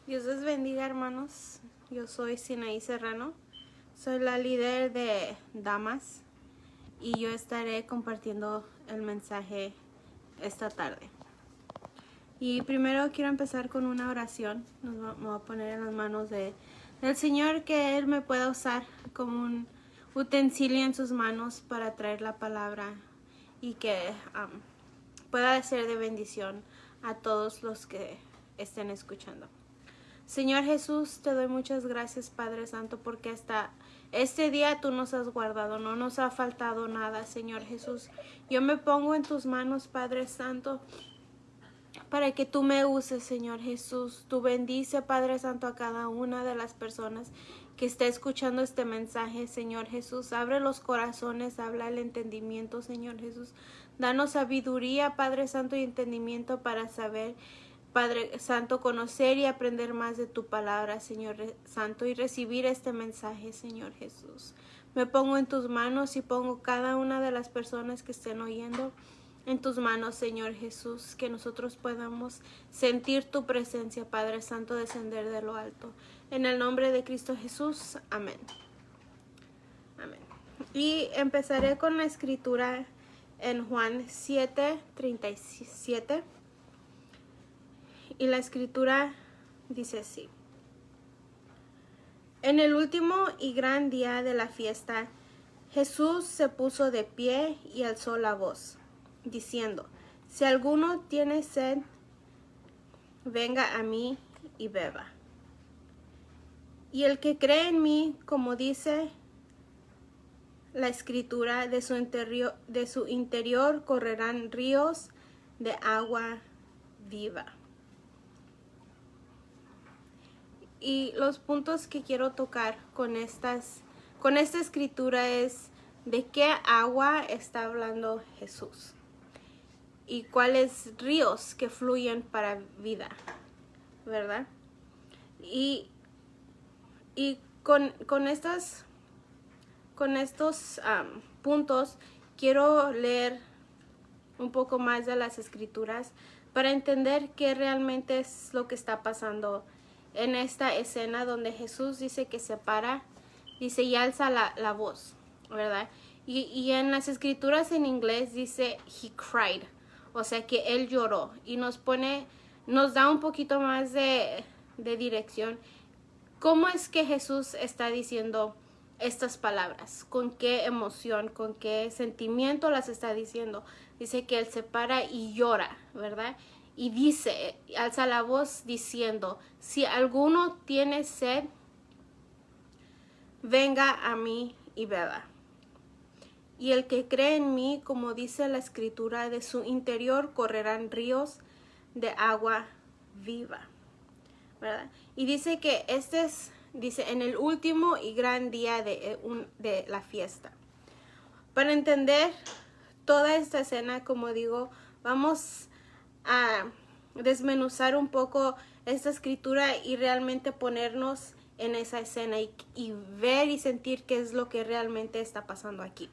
Dios les bendiga, hermanos. Yo soy Sinaí Serrano. Soy la líder de Damas y yo estaré compartiendo el mensaje esta tarde. Y primero quiero empezar con una oración. Me voy a poner en las manos del Señor, que Él me pueda usar como un utensilio en sus manos para traer la palabra y que pueda ser de bendición a todos los que estén escuchando. Señor Jesús, te doy muchas gracias, Padre Santo, porque hasta este día tú nos has guardado, no nos ha faltado nada, Señor Jesús. Yo me pongo en tus manos, Padre Santo, para que tú me uses, Señor Jesús. Tú bendice, Padre Santo, a cada una de las personas que esté escuchando este mensaje, Señor Jesús. Abre los corazones, habla el entendimiento, Señor Jesús. Danos sabiduría, Padre Santo, y entendimiento para saber, Padre Santo, conocer y aprender más de tu palabra, Señor Santo, y recibir este mensaje, Señor Jesús. Me pongo en tus manos y pongo cada una de las personas que estén oyendo en tus manos, Señor Jesús, que nosotros podamos sentir tu presencia, Padre Santo, descender de lo alto. En el nombre de Cristo Jesús, amén. Amén. Y empezaré con la escritura en Juan 7:37. Y la escritura dice así: En el último y gran día de la fiesta, Jesús se puso de pie y alzó la voz, diciendo: Si alguno tiene sed, venga a mí y beba. Y el que cree en mí, como dice la escritura, de su interior correrán ríos de agua viva. Y los puntos que quiero tocar con esta escritura es de qué agua está hablando Jesús y cuáles ríos que fluyen para vida, ¿verdad? Y con estos puntos quiero leer un poco más de las escrituras para entender qué realmente es lo que está pasando en esta escena donde Jesús dice que se para, dice y alza la voz, ¿verdad? Y en las escrituras en inglés dice he cried, o sea que él lloró, y nos da un poquito más de dirección. ¿Cómo es que Jesús está diciendo estas palabras? ¿Con qué emoción, con qué sentimiento las está diciendo? Dice que él se para y llora, ¿verdad? Y dice, alza la voz diciendo: si alguno tiene sed, venga a mí y beba. Y el que cree en mí, como dice la escritura, de su interior correrán ríos de agua viva, ¿verdad? Y dice que dice, en el último y gran día de la fiesta. Para entender toda esta escena, como digo, vamos a desmenuzar un poco esta escritura y realmente ponernos en esa escena y ver y sentir qué es lo que realmente está pasando aquí,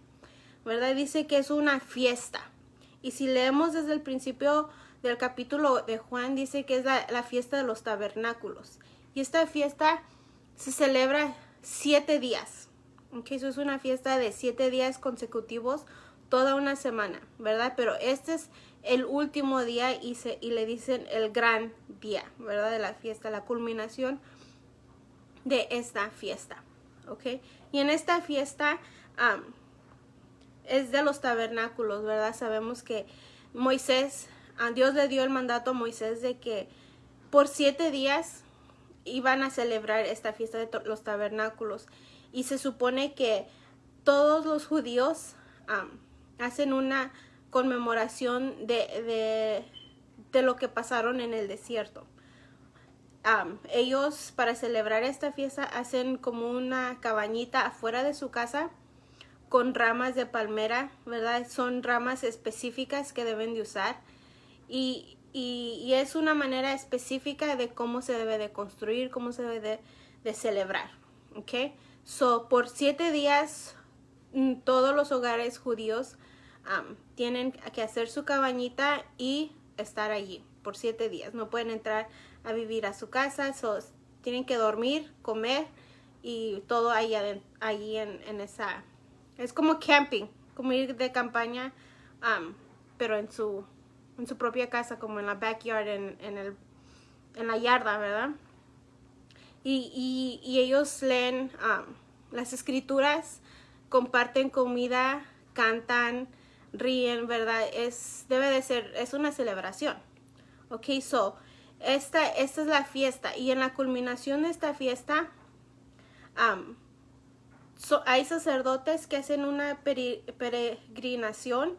¿verdad? Dice que es una fiesta, y si leemos desde el principio del capítulo de Juan, dice que es la fiesta de los tabernáculos, y esta fiesta se celebra 7 días, ¿ok? Eso es una fiesta de 7 días consecutivos, toda una semana, ¿verdad? Pero este es el último día y le dicen el gran día, ¿verdad? De la fiesta, la culminación de esta fiesta, ¿ok? Y en esta fiesta es de los tabernáculos, ¿verdad? Sabemos que Dios le dio el mandato a Moisés de que por 7 días iban a celebrar esta fiesta de los tabernáculos, y se supone que todos los judíos hacen una conmemoración de lo que pasaron en el desierto. Ellos, para celebrar esta fiesta, hacen como una cabañita afuera de su casa con ramas de palmera, ¿verdad? Son ramas específicas que deben de usar, y es una manera específica de cómo se debe de construir, cómo se debe de celebrar, ¿ok? Por 7 días todos los hogares judíos tienen que hacer su cabañita y estar allí, por 7 días. No pueden entrar a vivir a su casa, tienen que dormir, comer y todo ahí en esa... Es como camping, como ir de campaña, pero en su propia casa, como en la backyard, en la yarda, ¿verdad? Y ellos leen las escrituras, comparten comida, cantan, ríen, ¿verdad? Debe de ser, es una celebración. Ok, esta es la fiesta, y en la culminación de esta fiesta hay sacerdotes que hacen una peregrinación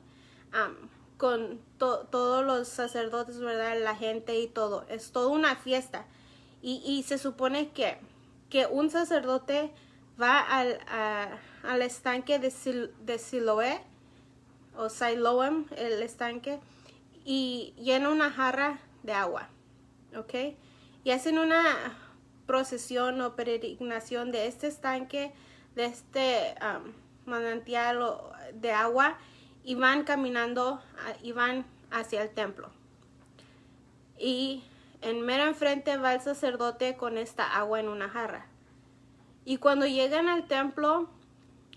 con todos los sacerdotes, ¿verdad? La gente y todo. Es toda una fiesta. Y se supone que un sacerdote va al estanque de Siloé, o Siloam, el estanque, y llena una jarra de agua, ¿ok? Y hacen una procesión o peregrinación de este estanque, de este manantial de agua, y van caminando y van hacia el templo. Y en mero enfrente va el sacerdote con esta agua en una jarra. Y cuando llegan al templo,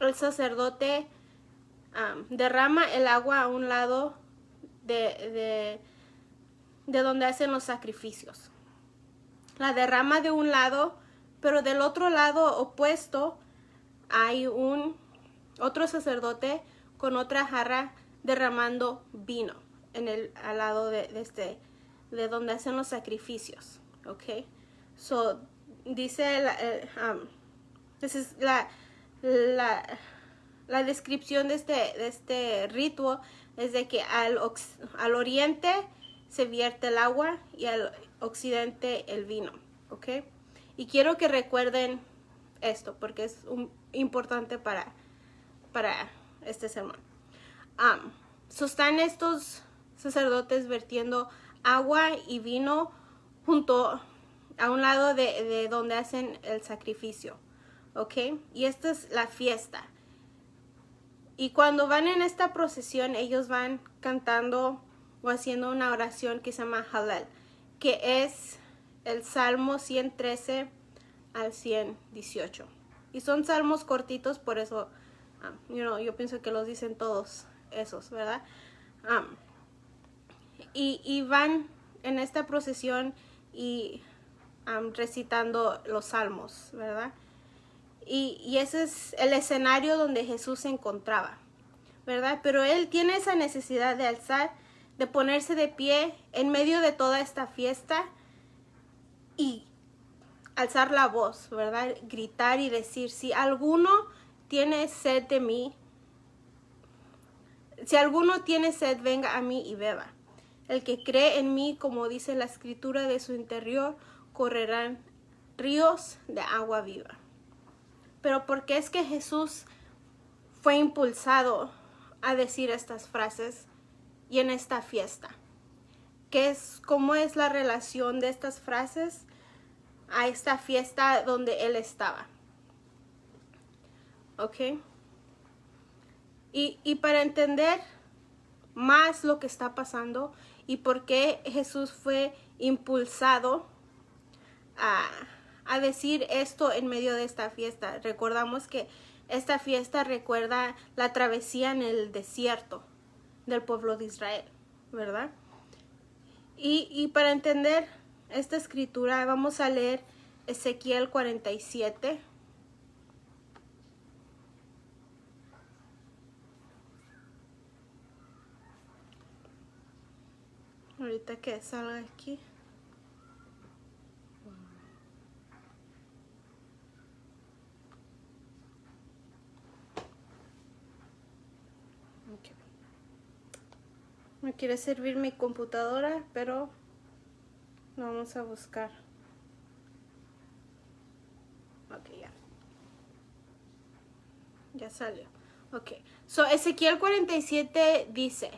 el sacerdote derrama el agua a un lado de donde hacen los sacrificios. La derrama de un lado, pero del otro lado opuesto hay otro sacerdote con otra jarra derramando vino al lado de donde hacen los sacrificios. Ok, dice la descripción de este ritual es de que al oriente se vierte el agua y al occidente el vino. Ok, y quiero que recuerden esto porque es importante para este sermón. Están estos sacerdotes vertiendo agua y vino junto a un lado de donde hacen el sacrificio, ¿ok? Y esta es la fiesta. Y cuando van en esta procesión, ellos van cantando o haciendo una oración que se llama Hallel, que es el Salmo 113 al 118. Y son salmos cortitos, por eso yo pienso que los dicen todos esos, ¿verdad? Y van en esta procesión y recitando los salmos, ¿verdad? Y ese es el escenario donde Jesús se encontraba, ¿verdad? Pero él tiene esa necesidad de de ponerse de pie en medio de toda esta fiesta y alzar la voz, ¿verdad? Gritar y decir, si alguno tiene sed de mí, si alguno tiene sed, venga a mí y beba. El que cree en mí, como dice la escritura, de su interior correrán ríos de agua viva. Pero ¿por qué es que Jesús fue impulsado a decir estas frases y en esta fiesta? ¿Cómo es la relación de estas frases a esta fiesta donde él estaba? ¿Ok? Y para entender más lo que está pasando y por qué Jesús fue impulsado a decir esto en medio de esta fiesta. Recordamos que esta fiesta recuerda la travesía en el desierto del pueblo de Israel, ¿verdad? Y para entender esta escritura vamos a leer Ezequiel 47. Ahorita que salga aquí. Okay. Me quiere servir mi computadora, pero lo vamos a buscar. Ok, ya salió. Ok, Ezequiel 47 dice: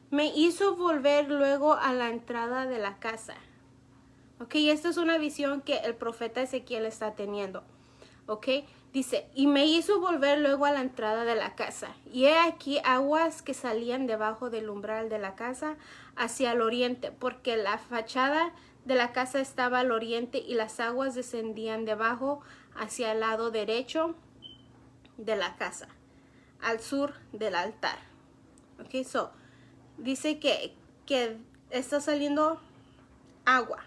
me hizo volver luego a la entrada de la casa. Ok, esta es una visión que el profeta Ezequiel está teniendo. Ok, Dice, y me hizo volver luego a la entrada de la casa. Y he aquí aguas que salían debajo del umbral de la casa hacia el oriente, porque la fachada de la casa estaba al oriente y las aguas descendían debajo hacia el lado derecho de la casa, al sur del altar. Ok, so, dice que está saliendo agua,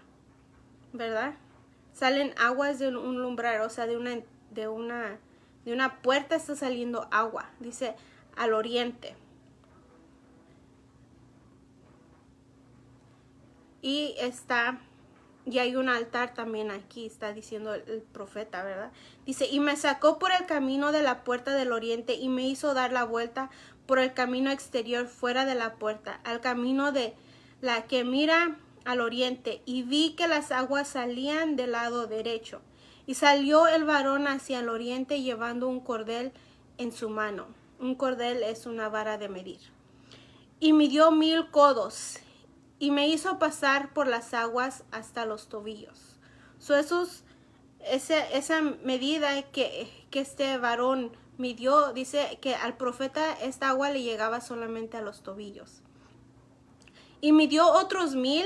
¿verdad? Salen aguas de un umbral, o sea, de una puerta está saliendo agua. Dice al oriente. Y hay un altar también aquí, está diciendo el profeta, ¿verdad? Dice, y me sacó por el camino de la puerta del oriente y me hizo dar la vuelta por el camino exterior fuera de la puerta, al camino de la que mira al oriente, y vi que las aguas salían del lado derecho. Y salió el varón hacia el oriente llevando un cordel en su mano. Un cordel es una vara de medir. Y midió 1000 codos y me hizo pasar por las aguas hasta los tobillos. Esa medida que este varón midió, dice que al profeta esta agua le llegaba solamente a los tobillos. Y midió otros 1000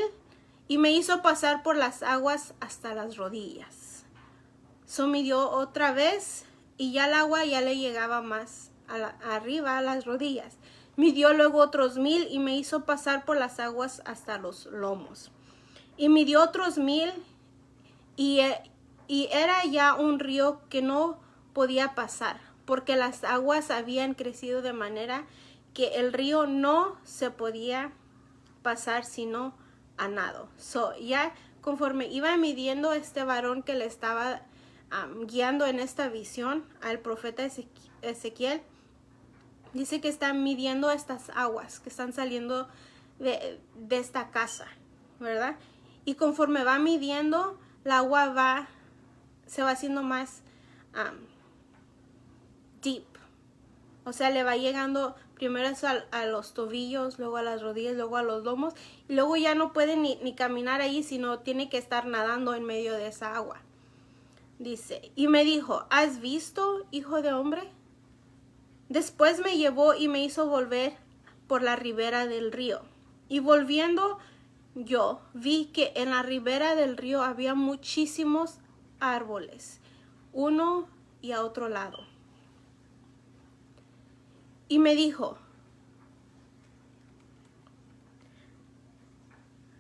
y me hizo pasar por las aguas hasta las rodillas. Midió otra vez y ya el agua ya le llegaba más arriba a las rodillas. Midió luego otros 1000 y me hizo pasar por las aguas hasta los lomos. Y midió otros 1000 y era ya un río que no podía pasar, porque las aguas habían crecido de manera que el río no se podía pasar sino a nado. Ya conforme iba midiendo este varón que le estaba guiando en esta visión al profeta Ezequiel, dice que están midiendo estas aguas que están saliendo de esta casa, ¿verdad? Y conforme va midiendo, el agua se va haciendo más deep. O sea, le va llegando primero a los tobillos, luego a las rodillas, luego a los lomos. Y luego ya no puede ni caminar ahí, sino tiene que estar nadando en medio de esa agua. Dice, y me dijo, ¿has visto, hijo de hombre? Después me llevó y me hizo volver por la ribera del río. Y volviendo yo vi que en la ribera del río había muchísimos árboles, uno y a otro lado. Y me dijo,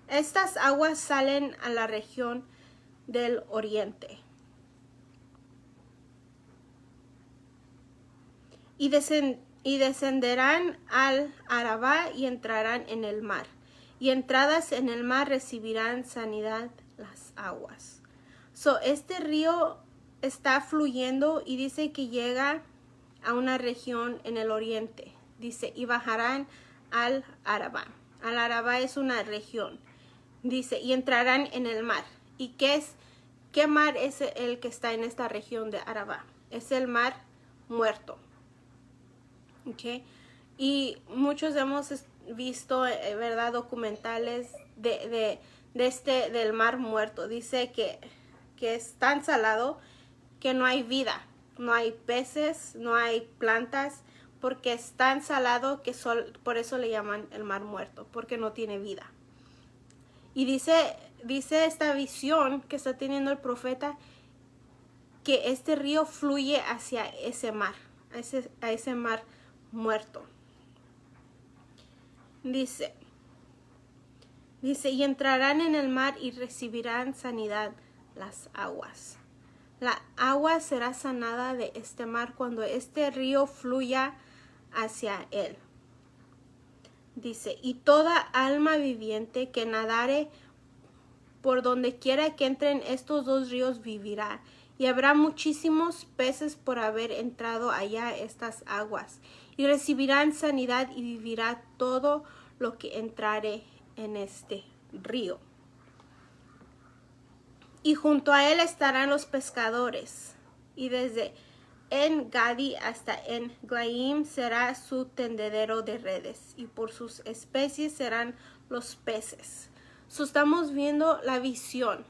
estas aguas salen a la región del oriente y descenderán al Arabá y entrarán en el mar. Y entradas en el mar recibirán sanidad las aguas. Este río está fluyendo y dice que llega a una región en el oriente. Dice, y bajarán al Arabá. Al Arabá es una región. Dice, y entrarán en el mar. ¿Y qué mar es el que está en esta región de Arabá? Es el mar Muerto. Okay. Y muchos hemos visto, ¿verdad?, documentales del mar Muerto. Dice que es tan salado que no hay vida, no hay peces, no hay plantas, porque es tan salado que por eso le llaman el mar Muerto, porque no tiene vida. Y dice esta visión que está teniendo el profeta que este río fluye hacia ese mar, a ese mar Muerto. Dice, y entrarán en el mar y recibirán sanidad las aguas. La agua será sanada de este mar cuando este río fluya hacia él. Dice, y toda alma viviente que nadare por donde quiera que entren estos dos ríos vivirá. Y habrá muchísimos peces por haber entrado allá estas aguas. Y recibirán sanidad y vivirá todo lo que entrare en este río. Y junto a él estarán los pescadores. Y desde En Gadi hasta En Glaim será su tendedero de redes. Y por sus especies serán los peces. Estamos viendo la visión,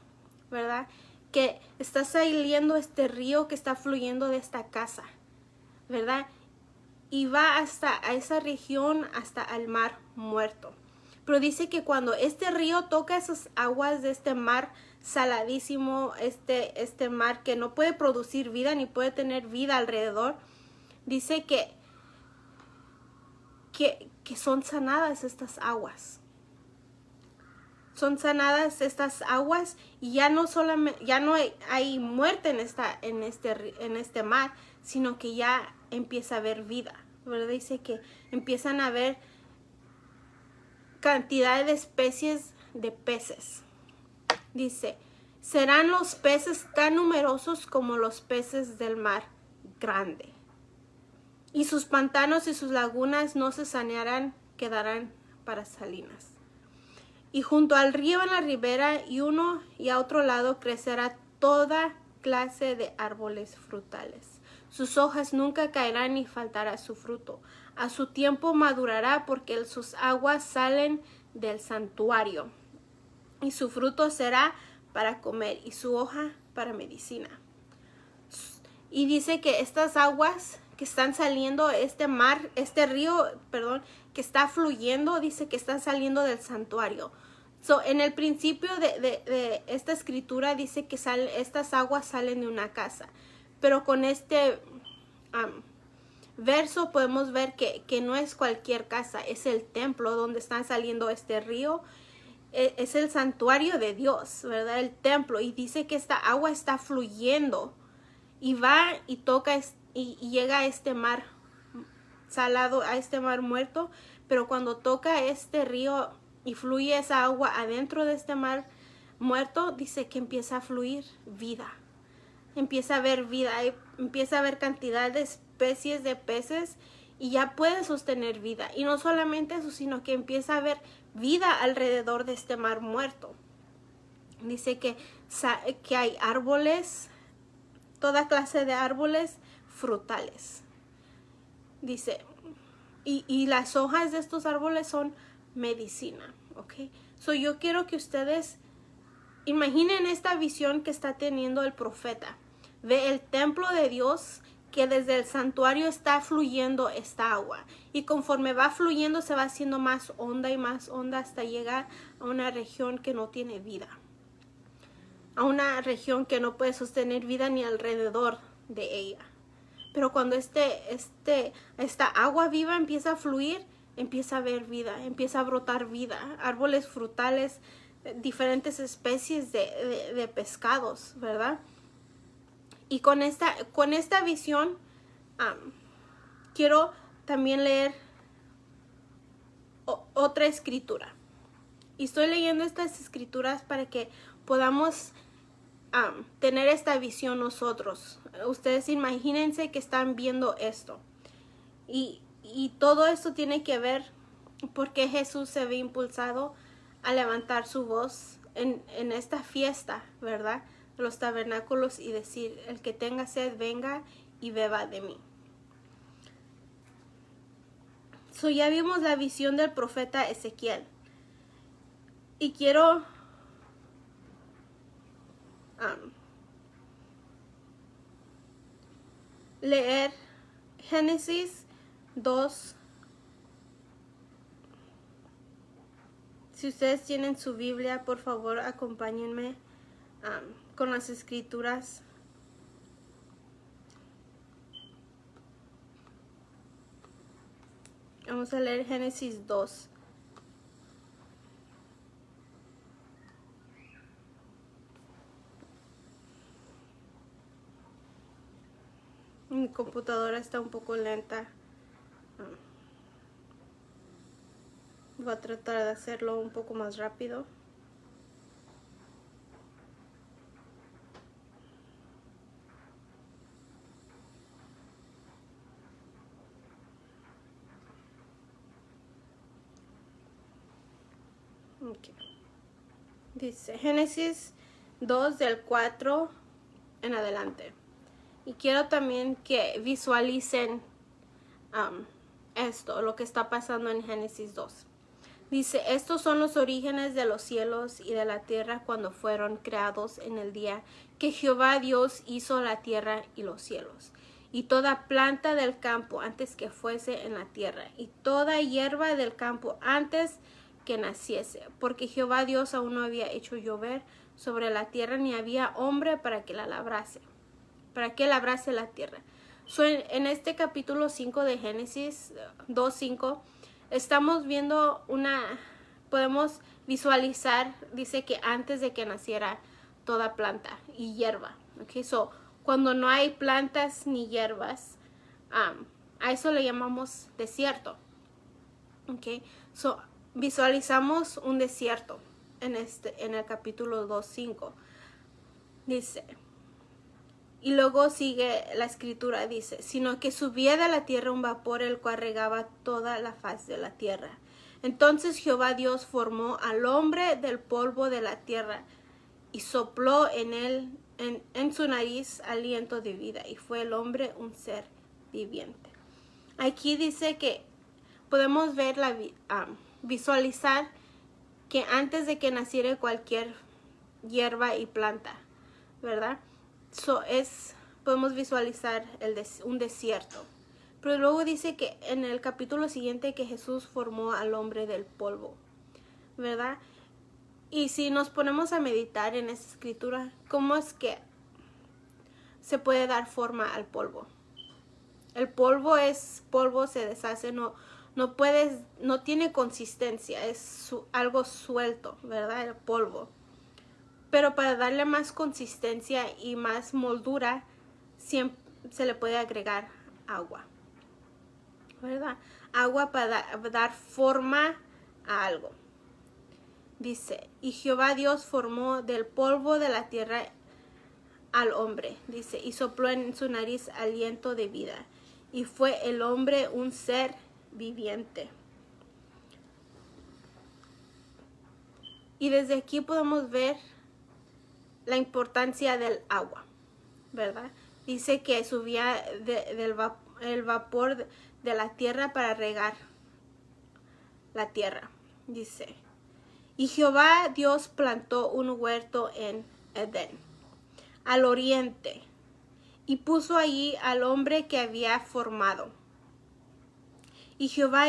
¿verdad? que está saliendo este río que está fluyendo de esta casa, ¿verdad? Y va hasta a esa región, hasta el mar muerto. Pero dice que cuando este río toca esas aguas de este mar saladísimo, este mar que no puede producir vida ni puede tener vida alrededor, dice que son sanadas estas aguas. Son sanadas estas aguas y ya no solamente, ya no hay muerte en este mar, sino que ya empieza a haber vida, ¿verdad? Dice que empiezan a haber cantidad de especies de peces. Dice, serán los peces tan numerosos como los peces del mar grande. Y sus pantanos y sus lagunas no se sanearán, quedarán para salinas. Y junto al río en la ribera y uno y a otro lado crecerá toda clase de árboles frutales. Sus hojas nunca caerán ni faltará su fruto. A su tiempo madurará porque sus aguas salen del santuario. Y su fruto será para comer y su hoja para medicina. Y dice que estas aguas que están saliendo, este río, que está fluyendo, dice que están saliendo del santuario. En el principio de esta escritura dice que estas aguas salen de una casa. Pero con este verso podemos ver que no es cualquier casa, es el templo donde están saliendo este río. Es el santuario de Dios, ¿verdad? El templo. Y dice que esta agua está fluyendo y va y toca y llega a este mar salado, a este mar muerto. Pero cuando toca este río y fluye esa agua adentro de este mar muerto, dice que empieza a fluir vida. Empieza a haber vida, empieza a haber cantidad de especies de peces y ya puede sostener vida. Y no solamente eso, sino que empieza a haber vida alrededor de este mar muerto. Dice que hay árboles, toda clase de árboles frutales. Dice, y las hojas de estos árboles son medicina, ¿ok? Yo quiero que ustedes imaginen esta visión que está teniendo el profeta. Ve el templo de Dios, que desde el santuario está fluyendo esta agua. Y conforme va fluyendo se va haciendo más honda y más honda hasta llegar a una región que no tiene vida. A una región que no puede sostener vida ni alrededor de ella. Pero cuando esta agua viva empieza a fluir, empieza a haber vida, empieza a brotar vida. Árboles frutales, diferentes especies de pescados, ¿verdad? Y con esta visión quiero también leer otra escritura. Y estoy leyendo estas escrituras para que podamos tener esta visión nosotros. Ustedes imagínense que están viendo esto. Y todo esto tiene que ver porque Jesús se ve impulsado a levantar su voz en esta fiesta, ¿verdad? Los tabernáculos y decir, el que tenga sed venga y beba de mí. Ya vimos la visión del profeta Ezequiel. Y quiero leer Génesis 2. Si ustedes tienen su Biblia, por favor, acompáñenme con las escrituras. Vamos a leer Génesis 2. Mi computadora está un poco lenta. Voy a tratar de hacerlo un poco más rápido. Okay. Dice Génesis 2 del 4 en adelante. Y quiero también que visualicen esto, lo que está pasando en Génesis 2. Dice, estos son los orígenes de los cielos y de la tierra cuando fueron creados en el día que Jehová Dios hizo la tierra y los cielos, y toda planta del campo antes que fuese en la tierra, y toda hierba del campo antes que naciese, porque Jehová Dios aún no había hecho llover sobre la tierra, ni había hombre para que la labrase, la tierra. En este capítulo 5 de Génesis 2:5, estamos viendo podemos visualizar, dice que antes de que naciera toda planta y hierba. Okay, so cuando no hay plantas ni hierbas, a eso le llamamos desierto. Okay, so visualizamos un desierto en el capítulo 2:5. Dice, y luego sigue la escritura, dice, sino que subía de la tierra un vapor el cual regaba toda la faz de la tierra. Entonces Jehová Dios formó al hombre del polvo de la tierra y sopló en su nariz aliento de vida, y fue el hombre un ser viviente. Aquí dice que podemos ver visualizar que antes de que naciera cualquier hierba y planta, ¿verdad? Podemos visualizar un desierto. Pero luego dice que en el capítulo siguiente que Jesús formó al hombre del polvo, ¿verdad? Y si nos ponemos a meditar en esta escritura, ¿cómo es que se puede dar forma al polvo? El polvo es polvo, se deshace, no tiene consistencia, es algo suelto, ¿verdad? El polvo. Pero para darle más consistencia y más moldura, siempre se le puede agregar agua, ¿verdad? Agua para dar forma a algo. Dice, y Jehová Dios formó del polvo de la tierra al hombre, dice, y sopló en su nariz aliento de vida, y fue el hombre un ser viviente. Y desde aquí podemos ver la importancia del agua, ¿verdad? Dice que subía el vapor de la tierra para regar la tierra. Dice, y Jehová Dios plantó un huerto en Edén, al oriente, y puso allí al hombre que había formado. Y Jehová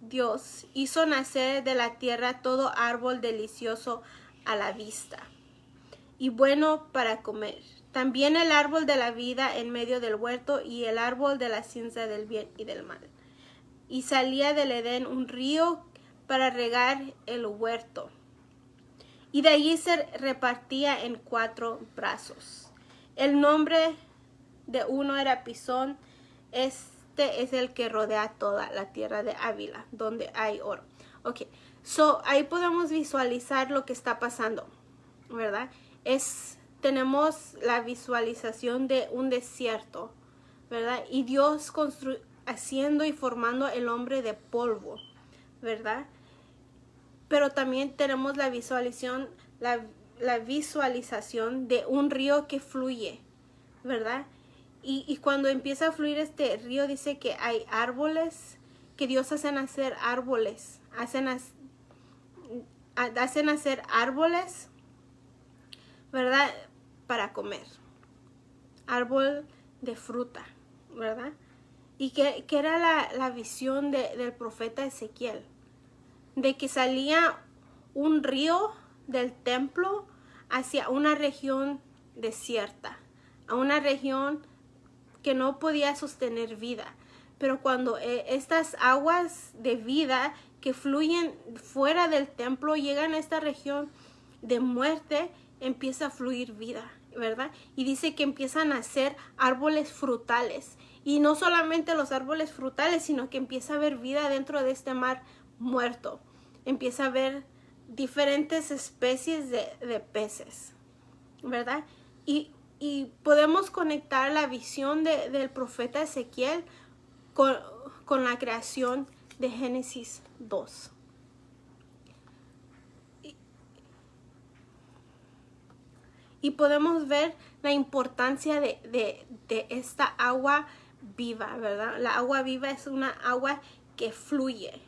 Dios hizo nacer de la tierra todo árbol delicioso a la vista y bueno para comer. También el árbol de la vida en medio del huerto y el árbol de la ciencia del bien y del mal. Y salía del Edén un río para regar el huerto. Y de allí se repartía en 4 brazos. El nombre de uno era Pisón. Este es el que rodea toda la tierra de Ávila, donde hay oro. Ok, so ahí podemos visualizar lo que está pasando, ¿verdad? Tenemos la visualización de un desierto, ¿verdad? Y Dios haciendo y formando el hombre de polvo, ¿verdad? Pero también tenemos la visualización de un río que fluye, ¿verdad? Y cuando empieza a fluir este río, dice que hay árboles, que Dios hace nacer árboles, hace nacer árboles, ¿verdad? Para comer. Árbol de fruta, ¿verdad? Y que era la visión del profeta Ezequiel, de que salía un río del templo hacia una región desierta, a una región que no podía sostener vida. Pero cuando estas aguas de vida que fluyen fuera del templo llegan a esta región de muerte, empieza a fluir vida, ¿verdad? Y dice que empiezan a ser árboles frutales. Y no solamente los árboles frutales, sino que empieza a haber vida dentro de este mar muerto. Empieza a haber diferentes especies de peces, ¿verdad? Y podemos conectar la visión del profeta Ezequiel con la creación de Génesis 2. Y podemos ver la importancia de esta agua viva, ¿verdad? La agua viva es una agua que fluye.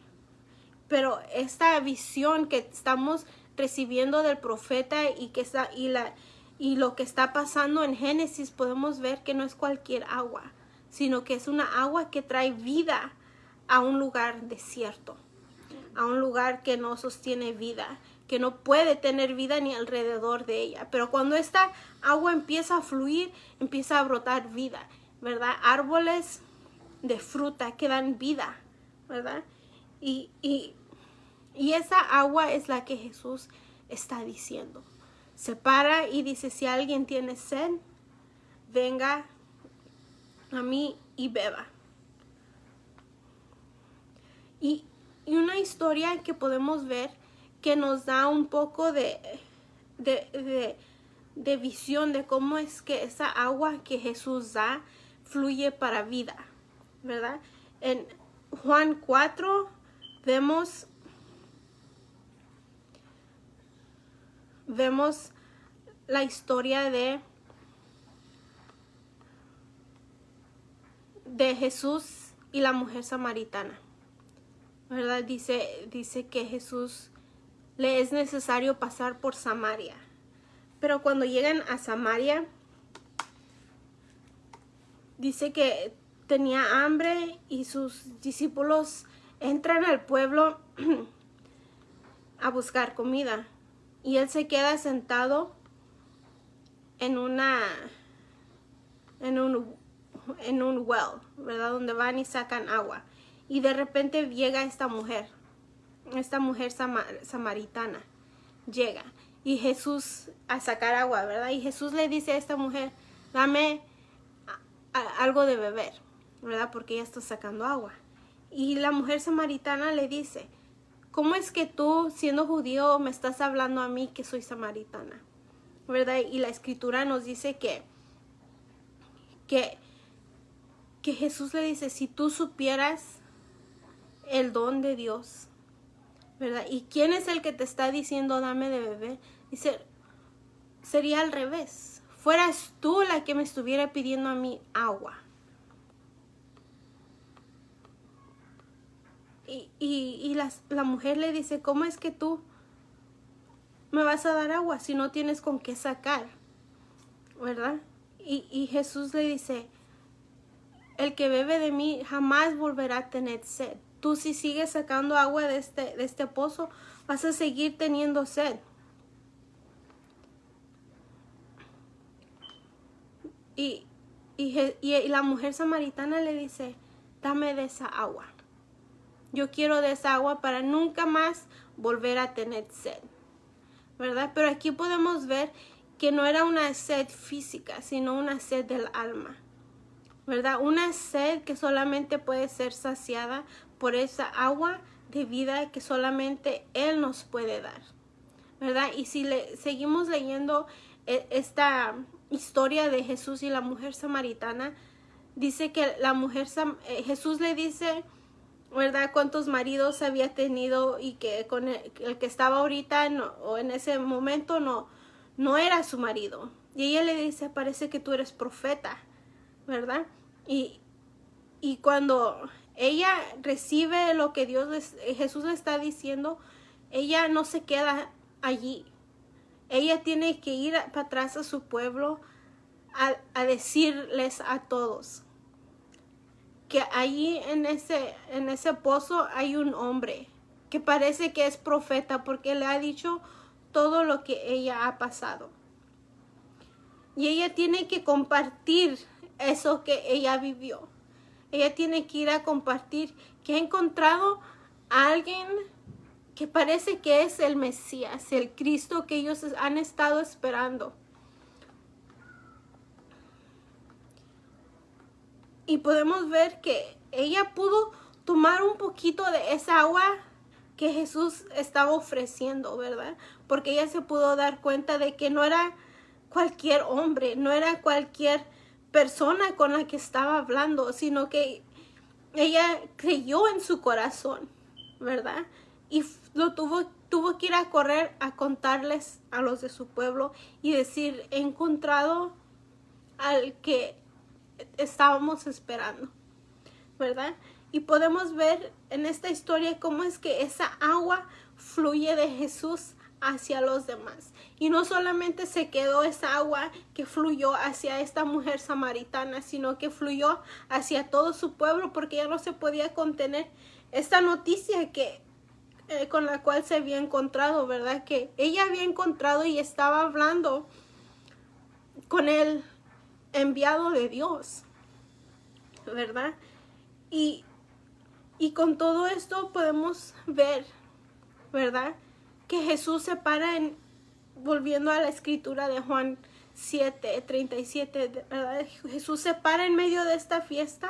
Pero esta visión que estamos recibiendo del profeta y lo que está pasando en Génesis, podemos ver que no es cualquier agua, sino que es una agua que trae vida a un lugar desierto, a un lugar que no sostiene vida, que no puede tener vida ni alrededor de ella. Pero cuando esta agua empieza a fluir, empieza a brotar vida, ¿verdad? Árboles de fruta que dan vida, ¿verdad? Y esa agua es la que Jesús está diciendo. Se para y dice, si alguien tiene sed, venga a mí y beba. Y una historia que podemos ver que nos da un poco de visión de cómo es que esa agua que Jesús da fluye para vida, ¿verdad? En Juan 4 vemos la historia de Jesús y la mujer samaritana, ¿verdad? Dice que Jesús le es necesario pasar por Samaria. Pero cuando llegan a Samaria, dice que tenía hambre y sus discípulos entran al pueblo a buscar comida. Y él se queda sentado en un well, ¿verdad? Donde van y sacan agua. Y de repente llega esta mujer samaritana. Llega. Y Jesús a sacar agua, ¿verdad? Y Jesús le dice a esta mujer, dame algo de beber, ¿verdad? Porque ella está sacando agua. Y la mujer samaritana le dice, ¿cómo es que tú, siendo judío, me estás hablando a mí que soy samaritana? ¿Verdad? Y la escritura nos dice que Jesús le dice, si tú supieras el don de Dios, ¿verdad? ¿Y quién es el que te está diciendo dame de beber? Dice, sería al revés. Fueras tú la que me estuviera pidiendo a mí agua. Y la mujer le dice, ¿cómo es que tú me vas a dar agua si no tienes con qué sacar? ¿Verdad? Y Jesús le dice, el que bebe de mí jamás volverá a tener sed. Tú si sigues sacando agua de este pozo, vas a seguir teniendo sed. Y la mujer samaritana le dice, dame de esa agua. Yo quiero de esa agua para nunca más volver a tener sed, ¿verdad? Pero aquí podemos ver que no era una sed física, sino una sed del alma, ¿verdad? Una sed que solamente puede ser saciada por esa agua de vida que solamente Él nos puede dar, ¿verdad? Y si seguimos leyendo esta historia de Jesús y la mujer samaritana, dice que Jesús le dice, ¿verdad?, cuántos maridos había tenido y que con el que estaba ahorita o en ese momento no era su marido. Y ella le dice, parece que tú eres profeta, ¿verdad? Y cuando ella recibe lo que Jesús le está diciendo, ella no se queda allí. Ella tiene que ir para atrás a su pueblo a decirles a todos que allí en ese pozo hay un hombre que parece que es profeta porque le ha dicho todo lo que ella ha pasado. Y ella tiene que compartir eso que ella vivió. Ella tiene que ir a compartir que ha encontrado a alguien que parece que es el Mesías, el Cristo que ellos han estado esperando. Y podemos ver que ella pudo tomar un poquito de esa agua que Jesús estaba ofreciendo, ¿verdad? Porque ella se pudo dar cuenta de que no era cualquier hombre, no era cualquier persona con la que estaba hablando, sino que ella creyó en su corazón, ¿verdad? Y tuvo que ir a correr a contarles a los de su pueblo y decir, he encontrado al que estábamos esperando, ¿verdad? Y podemos ver en esta historia cómo es que esa agua fluye de Jesús hacia los demás. Y no solamente se quedó esa agua que fluyó hacia esta mujer samaritana, sino que fluyó hacia todo su pueblo, porque ya no se podía contener esta noticia que con la cual se había encontrado, ¿verdad? Que ella había encontrado y estaba hablando con el enviado de Dios, ¿verdad? Y con todo esto podemos ver, ¿verdad? Que Jesús se para volviendo a la escritura de Juan 7:37, ¿verdad? Jesús se para en medio de esta fiesta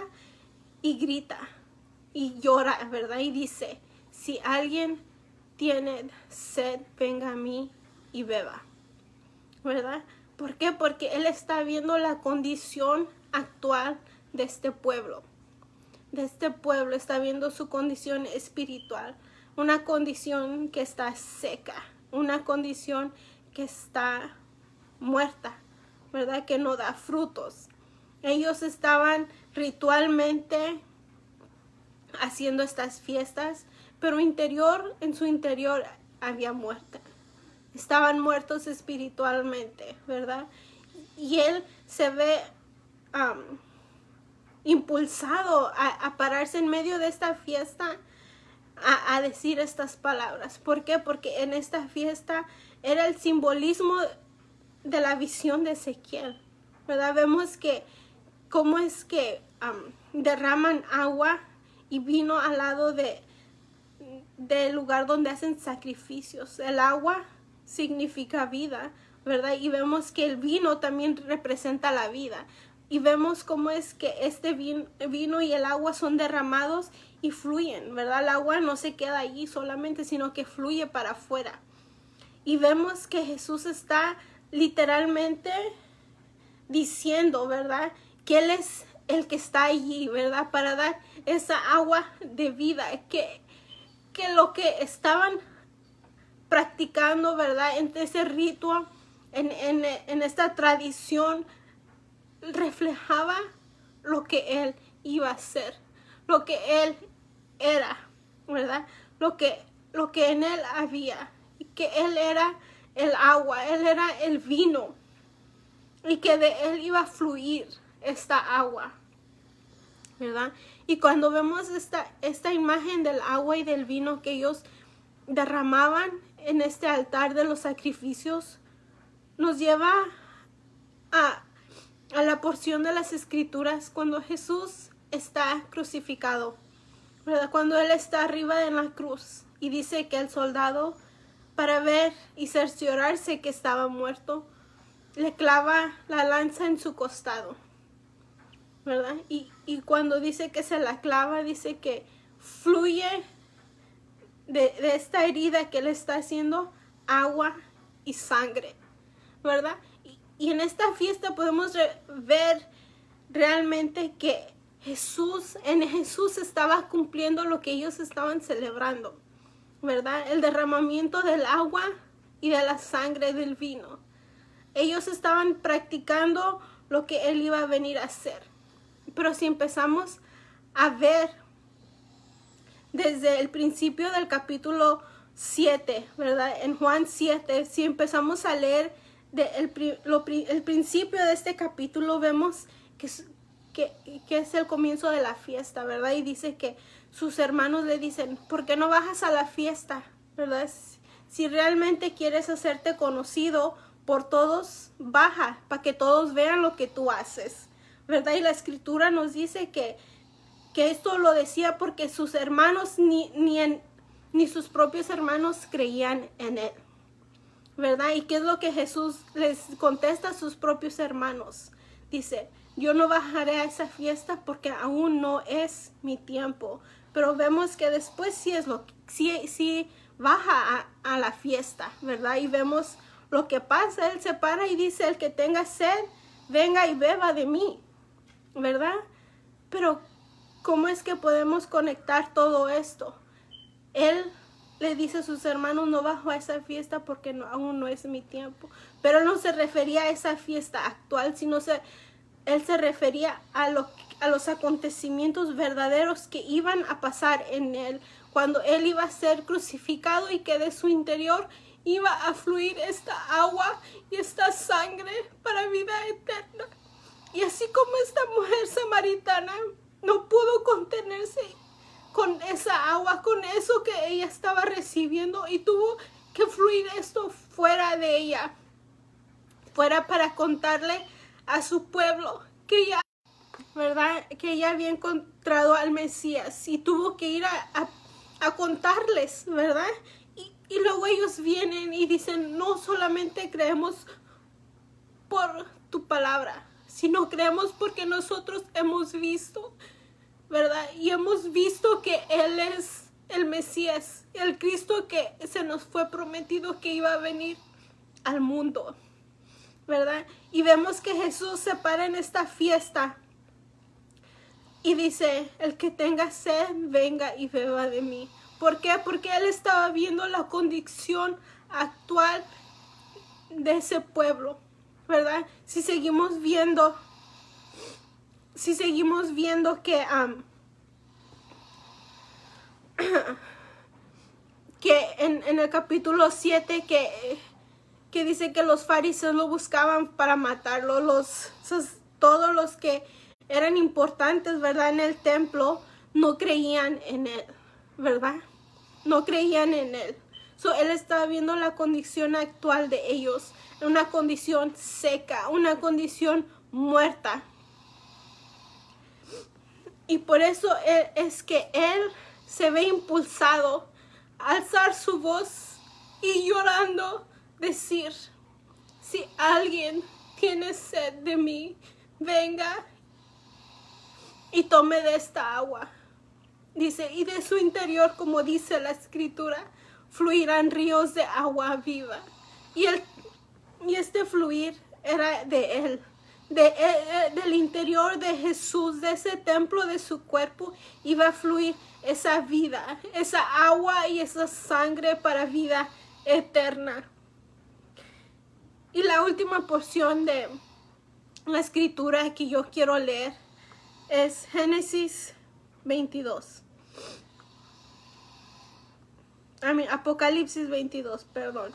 y grita y llora, ¿verdad? Y dice, si alguien tiene sed, venga a mí y beba, ¿verdad? ¿Por qué? Porque Él está viendo la condición actual de este pueblo. Está viendo su condición espiritual, una condición que está seca, una condición que está muerta, ¿verdad? Que no da frutos. Ellos estaban ritualmente haciendo estas fiestas, pero en su interior había muerte. Estaban muertos espiritualmente, ¿verdad? Y Él se ve impulsado a pararse en medio de esta fiesta a decir estas palabras. ¿Por qué? Porque en esta fiesta era el simbolismo de la visión de Ezequiel, ¿verdad? Vemos que cómo es que derraman agua y vino al lado del lugar donde hacen sacrificios. El agua significa vida, ¿verdad? Y vemos que el vino también representa la vida. Y vemos cómo es que este vino y el agua son derramados y fluyen, ¿verdad? El agua no se queda allí solamente, sino que fluye para afuera. Y vemos que Jesús está literalmente diciendo, ¿verdad? Que Él es el que está allí, ¿verdad? Para dar esa agua de vida, que lo que estaban practicando, ¿verdad? En ese ritual, en esta tradición, reflejaba lo que Él iba a hacer, lo que Él era, ¿verdad? Lo que en Él había, que Él era el agua, Él era el vino, y que de Él iba a fluir esta agua, ¿verdad? Y cuando vemos esta imagen del agua y del vino que ellos derramaban en este altar de los sacrificios, nos lleva a la porción de las escrituras cuando Jesús está crucificado, ¿verdad? Cuando Él está arriba de la cruz y dice que el soldado, para ver y cerciorarse que estaba muerto, le clava la lanza en su costado, ¿verdad? Y cuando dice que se la clava, dice que fluye de esta herida que Él está haciendo agua y sangre, ¿verdad? Y en esta fiesta podemos ver realmente que en Jesús estaba cumpliendo lo que ellos estaban celebrando, ¿verdad? El derramamiento del agua y de la sangre del vino. Ellos estaban practicando lo que Él iba a venir a hacer. Pero si empezamos a ver desde el principio del capítulo 7, ¿verdad? En Juan 7, si empezamos a leer el principio de este capítulo, vemos que es el comienzo de la fiesta, ¿verdad? Y dice que sus hermanos le dicen, ¿por qué no bajas a la fiesta? ¿Verdad? Si realmente quieres hacerte conocido por todos, baja para que todos vean lo que tú haces, ¿verdad? Y la escritura nos dice que esto lo decía porque sus hermanos ni sus propios hermanos creían en Él, ¿verdad? ¿Y qué es lo que Jesús les contesta a sus propios hermanos? Dice, yo no bajaré a esa fiesta porque aún no es mi tiempo. Pero vemos que después sí baja a la fiesta, ¿verdad? Y vemos lo que pasa. Él se para y dice, el que tenga sed, venga y beba de mí, ¿verdad? Pero ¿cómo es que podemos conectar todo esto? Él le dice a sus hermanos, no bajo a esa fiesta porque aún no es mi tiempo. Pero no se refería a esa fiesta actual, sino se él se refería a los acontecimientos verdaderos que iban a pasar en él, cuando él iba a ser crucificado y que de su interior iba a fluir esta agua y esta sangre para vida eterna. Y así como esta mujer samaritana no pudo contenerse con esa agua, con eso que ella estaba recibiendo, y tuvo que fluir esto fuera de ella, fuera para contarle a su pueblo que ella, ¿verdad?, que ella había encontrado al Mesías, y tuvo que ir a contarles, ¿verdad? Y luego ellos vienen y dicen, no solamente creemos por tu palabra, sino creemos porque nosotros hemos visto, ¿verdad? Y hemos visto que Él es el Mesías, el Cristo que se nos fue prometido que iba a venir al mundo, ¿verdad? Y vemos que Jesús se para en esta fiesta y dice, el que tenga sed, venga y beba de mí. ¿Por qué? Porque Él estaba viendo la condición actual de ese pueblo, ¿verdad? Si seguimos viendo que que en el capítulo 7 que dice que los fariseos lo buscaban para matarlo, todos los que eran importantes, ¿verdad?, en el templo, no creían en él, ¿verdad? No creían en él. Él estaba viendo la condición actual de ellos, una condición seca, una condición muerta. Y por eso es que él se ve impulsado a alzar su voz y llorando decir, si alguien tiene sed de mí, venga y tome de esta agua. Dice, y de su interior, como dice la escritura, fluirán ríos de agua viva. Y este fluir era de él, del interior de Jesús, de ese templo de su cuerpo, iba a fluir esa vida, esa agua y esa sangre para vida eterna. Y la última porción de la escritura que yo quiero leer es Génesis 22. Apocalipsis 22, perdón.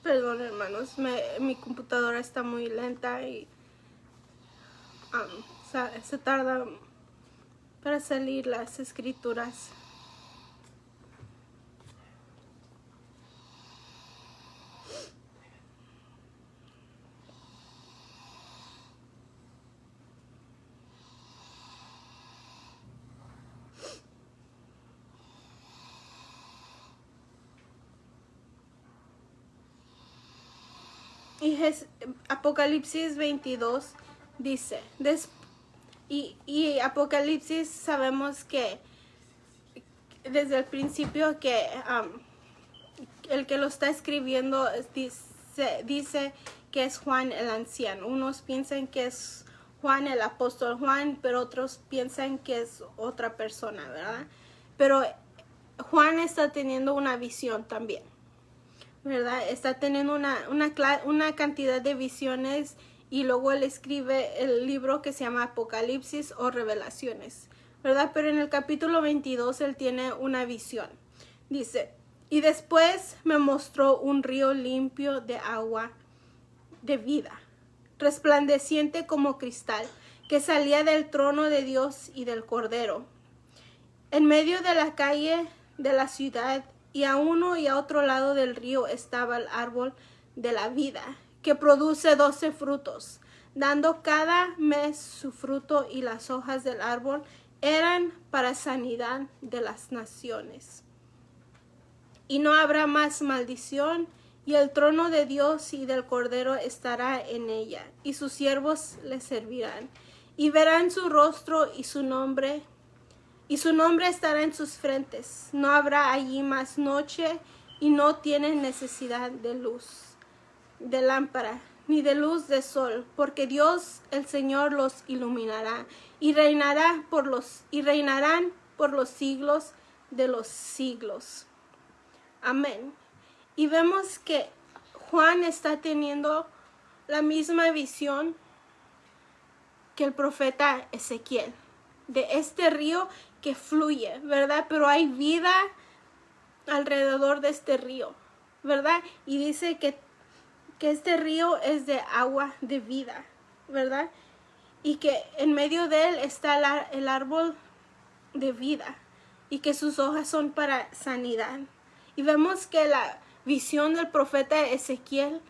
Perdón, hermanos, mi computadora está muy lenta y se tarda para salir las escrituras. Y Apocalipsis 22 dice, y Apocalipsis sabemos que desde el principio que el que lo está escribiendo dice que es Juan el anciano. Unos piensan que es Juan el apóstol Juan, pero otros piensan que es otra persona, ¿verdad? Pero Juan está teniendo una visión también, ¿verdad? Está teniendo una cantidad de visiones, y luego él escribe el libro que se llama Apocalipsis o Revelaciones, ¿verdad? Pero en el capítulo 22 él tiene una visión. Dice, y después me mostró un río limpio de agua de vida, resplandeciente como cristal, que salía del trono de Dios y del Cordero. En medio de la calle de la ciudad, y a uno y a otro lado del río, estaba el árbol de la vida, que produce 12 frutos, dando cada mes su fruto, y las hojas del árbol eran para sanidad de las naciones. Y no habrá más maldición, y el trono de Dios y del Cordero estará en ella, y sus siervos le servirán, y verán su rostro, y su nombre estará en sus frentes. No habrá allí más noche, y no tienen necesidad de luz de lámpara, ni de luz de sol, porque Dios el Señor los iluminará, y reinarán por los siglos de los siglos. Amén. Y vemos que Juan está teniendo la misma visión que el profeta Ezequiel, de este río que fluye, ¿verdad? Pero hay vida alrededor de este río, ¿verdad? Y dice que este río es de agua de vida, ¿verdad? Y que en medio de él está el árbol de vida y que sus hojas son para sanidad. Y vemos que la visión del profeta Ezequiel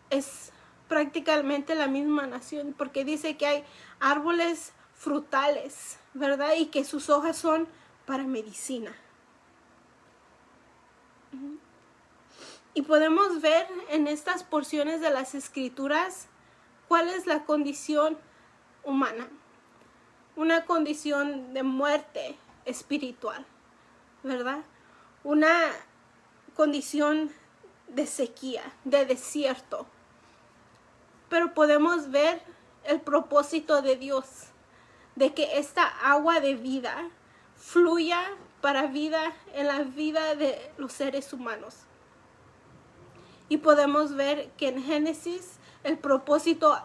es prácticamente la misma nación, porque dice que hay árboles frutales, ¿verdad? Y que sus hojas son para medicina. Y podemos ver en estas porciones de las escrituras cuál es la condición humana. Una condición de muerte espiritual, ¿verdad? Una condición de sequía, de desierto. Pero podemos ver el propósito de Dios, de que esta agua de vida fluya para vida en la vida de los seres humanos. Y podemos ver que en Génesis el propósito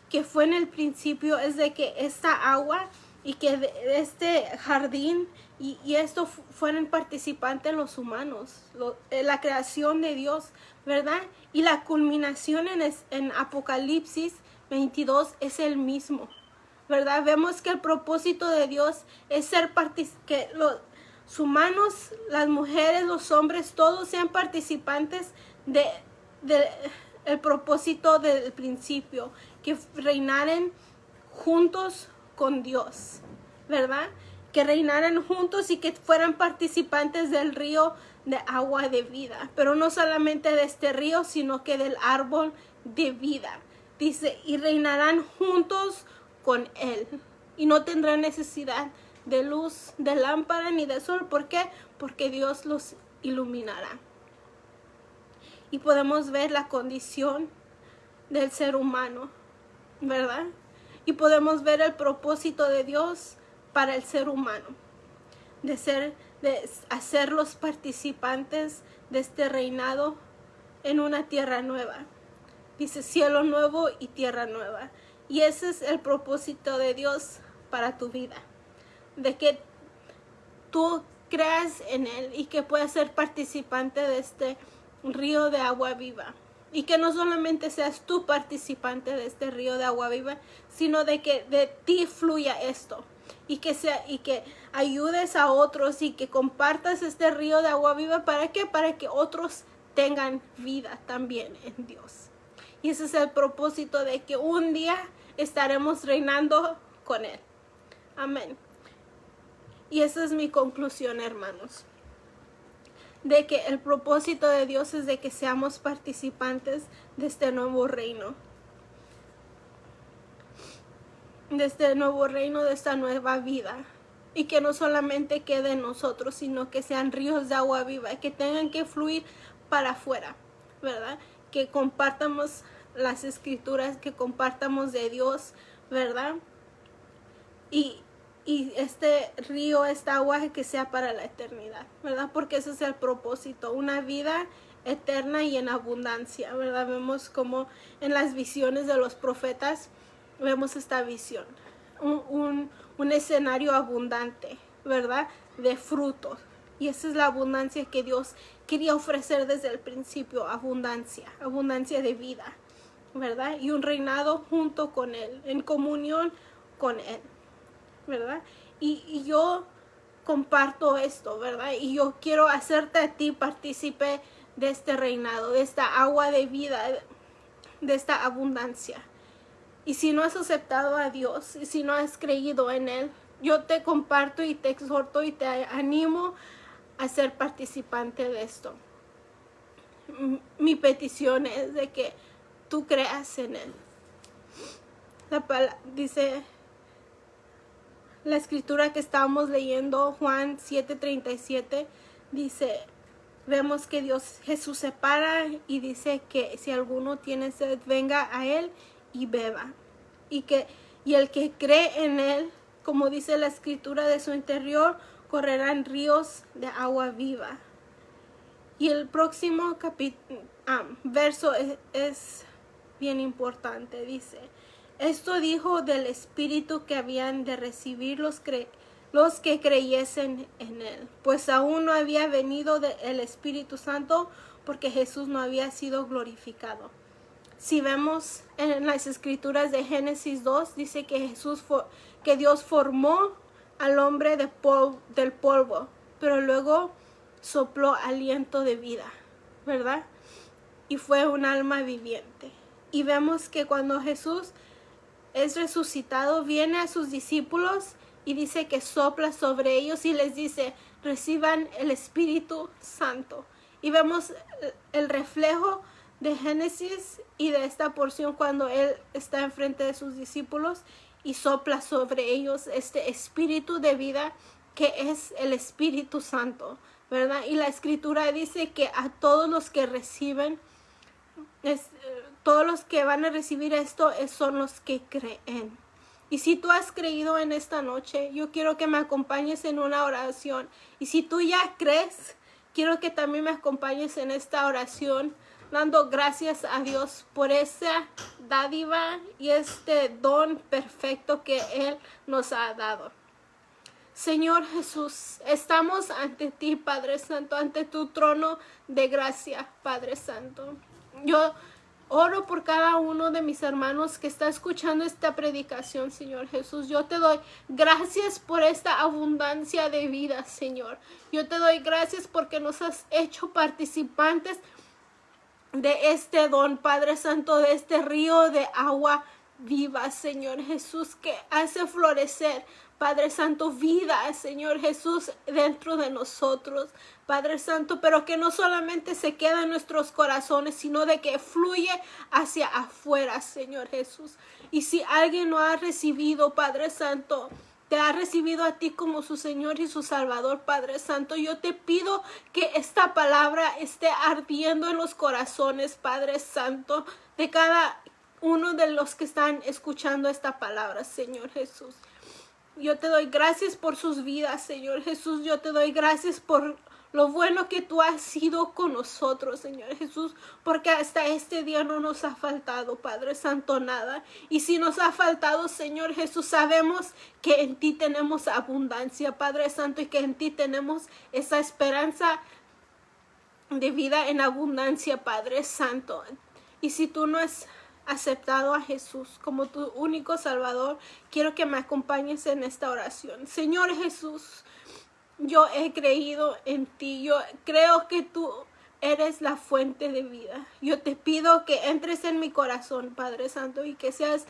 que fue en el principio es de que esta agua y que de este jardín y esto fueran participantes los humanos, la creación de Dios, ¿verdad? Y la culminación en Apocalipsis 22 es el mismo, ¿verdad? Vemos que el propósito de Dios es que los humanos, las mujeres, los hombres, todos sean participantes de el propósito del principio, que reinaran juntos con Dios, ¿verdad? Que reinaran juntos y que fueran participantes del río de agua de vida, pero no solamente de este río, sino que del árbol de vida. Dice, y reinarán juntos con él, y no tendrán necesidad de luz, de lámpara ni de sol. ¿Por qué? Porque Dios los iluminará. Y podemos ver la condición del ser humano, ¿verdad? Y podemos ver el propósito de Dios para el ser humano, de hacerlos participantes de este reinado en una tierra nueva. Dice cielo nuevo y tierra nueva. Y ese es el propósito de Dios para tu vida, de que tú creas en Él y que puedas ser participante de este río de agua viva. Y que no solamente seas tú participante de este río de agua viva, sino de que de ti fluya esto. Y que ayudes a otros y que compartas este río de agua viva. ¿Para qué? Para que otros tengan vida también en Dios. Y ese es el propósito, de que un día estaremos reinando con Él. Amén. Y esa es mi conclusión, hermanos, de que el propósito de Dios es de que seamos participantes de este nuevo reino. De este nuevo reino, de esta nueva vida. Y que no solamente quede en nosotros, sino que sean ríos de agua viva, y que tengan que fluir para afuera, ¿verdad? Que compartamos las escrituras, que compartamos de Dios, ¿verdad? Y este río, esta agua, que sea para la eternidad, ¿verdad? Porque ese es el propósito, una vida eterna y en abundancia, ¿verdad? Vemos como en las visiones de los profetas, vemos esta visión, un escenario abundante, ¿verdad? De frutos. Y esa es la abundancia que Dios quería ofrecer desde el principio, abundancia de vida, ¿verdad? Y un reinado junto con Él, en comunión con Él, ¿verdad? Y yo comparto esto, ¿verdad? Y yo quiero hacerte a ti partícipe de este reinado, de esta agua de vida, de esta abundancia. Y si no has aceptado a Dios, y si no has creído en Él, yo te comparto y te exhorto y te animo a ser participante de esto. Mi petición es de que tú creas en Él. Dice la escritura que estábamos leyendo, Juan 7:37, dice, vemos que Jesús se para y dice que si alguno tiene sed, venga a Él y beba. Y el que cree en Él, como dice la escritura, de su interior correrán ríos de agua viva. Y el próximo verso es bien importante. Dice, esto dijo del Espíritu que habían de recibir los que creyesen en él, pues aún no había venido el Espíritu Santo, porque Jesús no había sido glorificado. Si vemos en las escrituras de Génesis 2, dice que que Dios formó al hombre del polvo, pero luego sopló aliento de vida, ¿verdad? Y fue un alma viviente. Y vemos que cuando Jesús es resucitado, viene a sus discípulos y dice que sopla sobre ellos y les dice, reciban el Espíritu Santo. Y vemos el reflejo de Génesis y de esta porción cuando Él está enfrente de sus discípulos y sopla sobre ellos este espíritu de vida que es el Espíritu Santo, ¿verdad? Y la Escritura dice que a todos los que reciben, todos los que van a recibir esto son los que creen. Y si tú has creído en esta noche, yo quiero que me acompañes en una oración. Y si tú ya crees, quiero que también me acompañes en esta oración, dando gracias a Dios por esa dádiva y este don perfecto que Él nos ha dado. Señor Jesús, estamos ante ti, Padre Santo, ante tu trono de gracia, Padre Santo. Yo oro por cada uno de mis hermanos que está escuchando esta predicación, Señor Jesús. Yo te doy gracias por esta abundancia de vida, Señor. Yo te doy gracias porque nos has hecho participantes de este don, Padre Santo, de este río de agua viva, Señor Jesús, que hace florecer, Padre Santo, vida, Señor Jesús, dentro de nosotros, Padre Santo, pero que no solamente se queda en nuestros corazones, sino de que fluye hacia afuera, Señor Jesús. Y si alguien no ha recibido, Padre Santo, te ha recibido a ti como su Señor y su Salvador, Padre Santo, yo te pido que esta palabra esté ardiendo en los corazones, Padre Santo, de cada uno de los que están escuchando esta palabra, Señor Jesús. Yo te doy gracias por sus vidas, Señor Jesús. Yo te doy gracias por lo bueno que tú has sido con nosotros, Señor Jesús, porque hasta este día no nos ha faltado, Padre Santo, nada. Y si nos ha faltado, Señor Jesús, sabemos que en ti tenemos abundancia, Padre Santo, y que en ti tenemos esa esperanza de vida en abundancia, Padre Santo. Y si tú no has aceptado a Jesús como tu único Salvador, quiero que me acompañes en esta oración. Señor Jesús, yo he creído en ti. Yo creo que tú eres la fuente de vida. Yo te pido que entres en mi corazón, Padre Santo, y que seas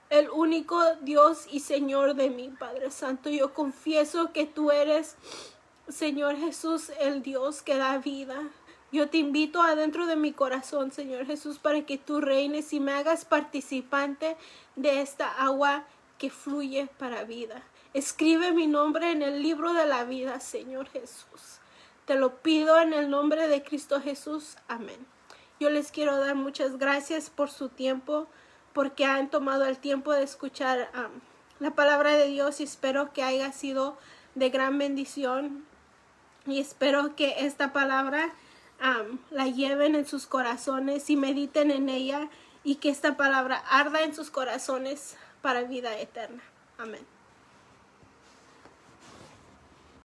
el único Dios y Señor de mí, Padre Santo. Yo confieso que tú eres, Señor Jesús, el Dios que da vida. Yo te invito adentro de mi corazón, Señor Jesús, para que tú reines y me hagas participante de esta agua que fluye para vida. Escribe mi nombre en el libro de la vida, Señor Jesús. Te lo pido en el nombre de Cristo Jesús. Amén. Yo les quiero dar muchas gracias por su tiempo, porque han tomado el tiempo de escuchar la palabra de Dios, y espero que haya sido de gran bendición. Y espero que esta palabra la lleven en sus corazones y mediten en ella, y que esta palabra arda en sus corazones para vida eterna. Amén.